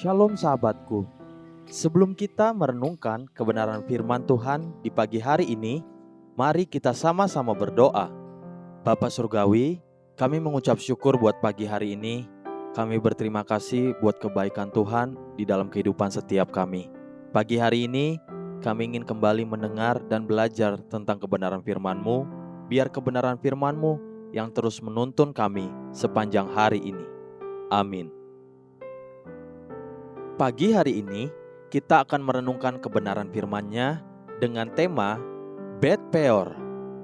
Shalom sahabatku. Sebelum kita merenungkan kebenaran firman Tuhan di pagi hari ini, mari kita sama-sama berdoa. Bapa Surgawi, kami mengucap syukur buat pagi hari ini. Kami berterima kasih buat kebaikan Tuhan di dalam kehidupan setiap kami. Pagi hari ini, kami ingin kembali mendengar dan belajar tentang kebenaran firman-Mu. Biar kebenaran firman-Mu yang terus menuntun kami sepanjang hari ini. Amin. Pagi hari ini, kita akan merenungkan kebenaran firman-Nya dengan tema Beth Peor,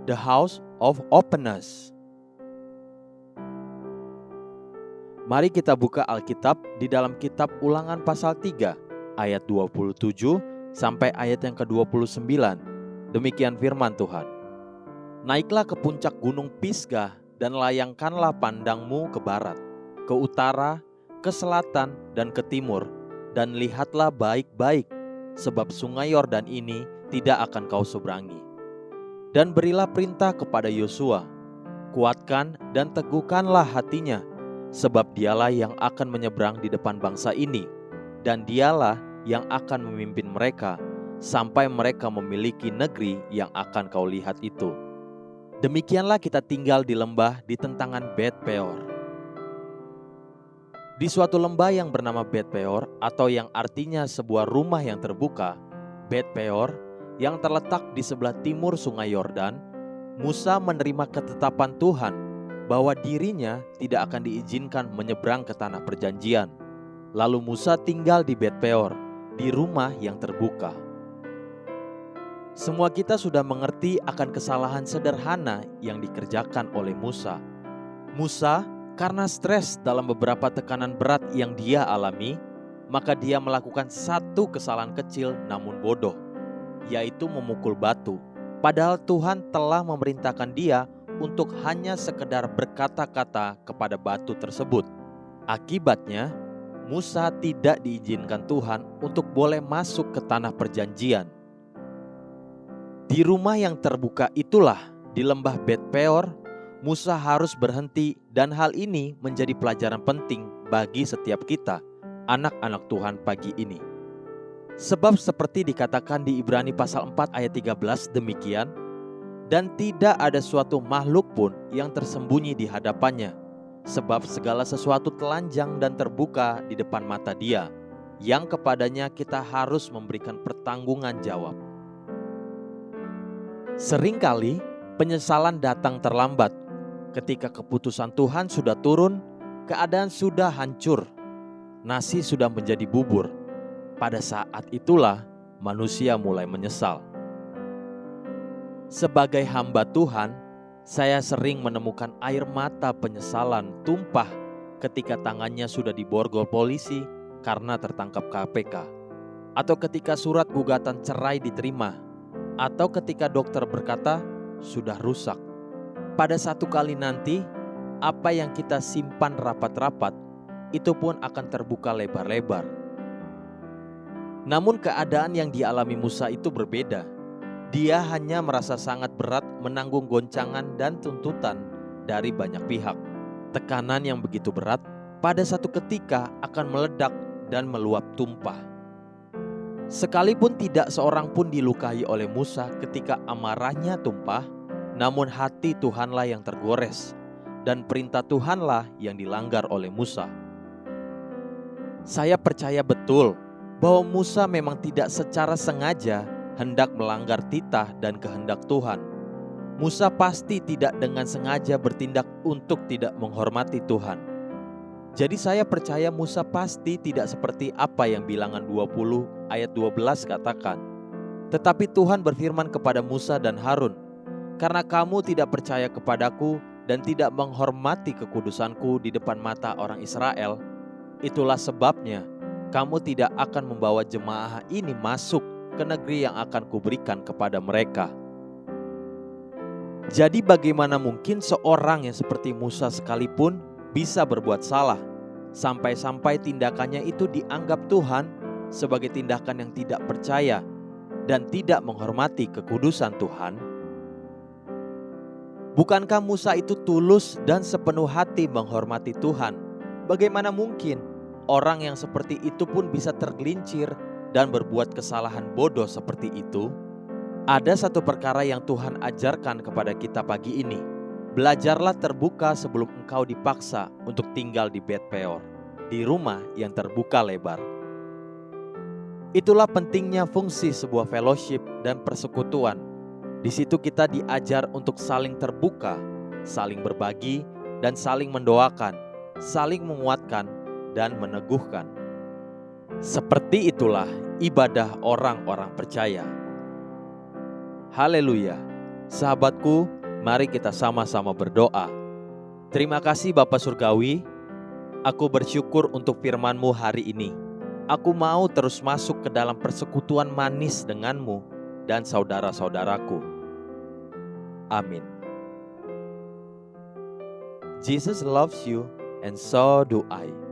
The House of Openness. Mari kita buka Alkitab di dalam kitab Ulangan pasal 3, ayat 27 sampai ayat yang ke-29. Demikian firman Tuhan. Naiklah ke puncak gunung Pisgah dan layangkanlah pandangmu ke barat, ke utara, ke selatan, dan ke timur. Dan lihatlah baik-baik, sebab sungai Yordan ini tidak akan kau seberangi. Dan berilah perintah kepada Yosua, kuatkan dan teguhkanlah hatinya, sebab dialah yang akan menyeberang di depan bangsa ini, dan dialah yang akan memimpin mereka, sampai mereka memiliki negeri yang akan kau lihat itu. Demikianlah kita tinggal di lembah di tentangan Beth Peor. Di suatu lembah yang bernama Beth Peor, atau yang artinya sebuah rumah yang terbuka, Beth Peor, yang terletak di sebelah timur sungai Yordan, Musa menerima ketetapan Tuhan bahwa dirinya tidak akan diizinkan menyeberang ke tanah perjanjian. Lalu Musa tinggal di Beth Peor, di rumah yang terbuka. Semua kita sudah mengerti akan kesalahan sederhana yang dikerjakan oleh Musa. Musa, karena stres dalam beberapa tekanan berat yang dia alami, maka dia melakukan satu kesalahan kecil namun bodoh, yaitu memukul batu. Padahal Tuhan telah memerintahkan dia untuk hanya sekedar berkata-kata kepada batu tersebut. Akibatnya, Musa tidak diizinkan Tuhan untuk boleh masuk ke tanah perjanjian. Di rumah yang terbuka itulah, di lembah Beth Peor, Musa harus berhenti, dan hal ini menjadi pelajaran penting bagi setiap kita, anak-anak Tuhan pagi ini. Sebab seperti dikatakan di Ibrani pasal 4 ayat 13 demikian, dan tidak ada suatu makhluk pun yang tersembunyi di hadapannya, sebab segala sesuatu telanjang dan terbuka di depan mata Dia, yang kepadanya kita harus memberikan pertanggungan jawab. Seringkali penyesalan datang terlambat. Ketika keputusan Tuhan sudah turun, keadaan sudah hancur, nasi sudah menjadi bubur. Pada saat itulah manusia mulai menyesal. Sebagai hamba Tuhan, saya sering menemukan air mata penyesalan tumpah ketika tangannya sudah diborgol polisi karena tertangkap KPK, atau ketika surat gugatan cerai diterima, atau ketika dokter berkata sudah rusak. Pada satu kali nanti, apa yang kita simpan rapat-rapat, itu pun akan terbuka lebar-lebar. Namun keadaan yang dialami Musa itu berbeda. Dia hanya merasa sangat berat menanggung goncangan dan tuntutan dari banyak pihak. Tekanan yang begitu berat, pada satu ketika akan meledak dan meluap tumpah. Sekalipun tidak seorang pun dilukai oleh Musa ketika amarahnya tumpah, namun hati Tuhanlah yang tergores, dan perintah Tuhanlah yang dilanggar oleh Musa. Saya percaya betul bahwa Musa memang tidak secara sengaja hendak melanggar titah dan kehendak Tuhan. Musa pasti tidak dengan sengaja bertindak untuk tidak menghormati Tuhan. Jadi saya percaya Musa pasti tidak seperti apa yang Bilangan 20 ayat 12 katakan. Tetapi Tuhan berfirman kepada Musa dan Harun, karena kamu tidak percaya kepadaku dan tidak menghormati kekudusanku di depan mata orang Israel, itulah sebabnya kamu tidak akan membawa jemaah ini masuk ke negeri yang akan kuberikan kepada mereka. Jadi bagaimana mungkin seorang yang seperti Musa sekalipun bisa berbuat salah, sampai-sampai tindakannya itu dianggap Tuhan sebagai tindakan yang tidak percaya dan tidak menghormati kekudusan Tuhan? Bukankah Musa itu tulus dan sepenuh hati menghormati Tuhan? Bagaimana mungkin orang yang seperti itu pun bisa tergelincir dan berbuat kesalahan bodoh seperti itu? Ada satu perkara yang Tuhan ajarkan kepada kita pagi ini. Belajarlah terbuka sebelum engkau dipaksa untuk tinggal di Bet Peor, di rumah yang terbuka lebar. Itulah pentingnya fungsi sebuah fellowship dan persekutuan. Di situ kita diajar untuk saling terbuka, saling berbagi, dan saling mendoakan, saling menguatkan, dan meneguhkan. Seperti itulah ibadah orang-orang percaya. Haleluya. Sahabatku, mari kita sama-sama berdoa. Terima kasih Bapa Surgawi, aku bersyukur untuk firman-Mu hari ini. Aku mau terus masuk ke dalam persekutuan manis dengan-Mu dan saudara-saudaraku. Amin. Jesus loves you and so do I.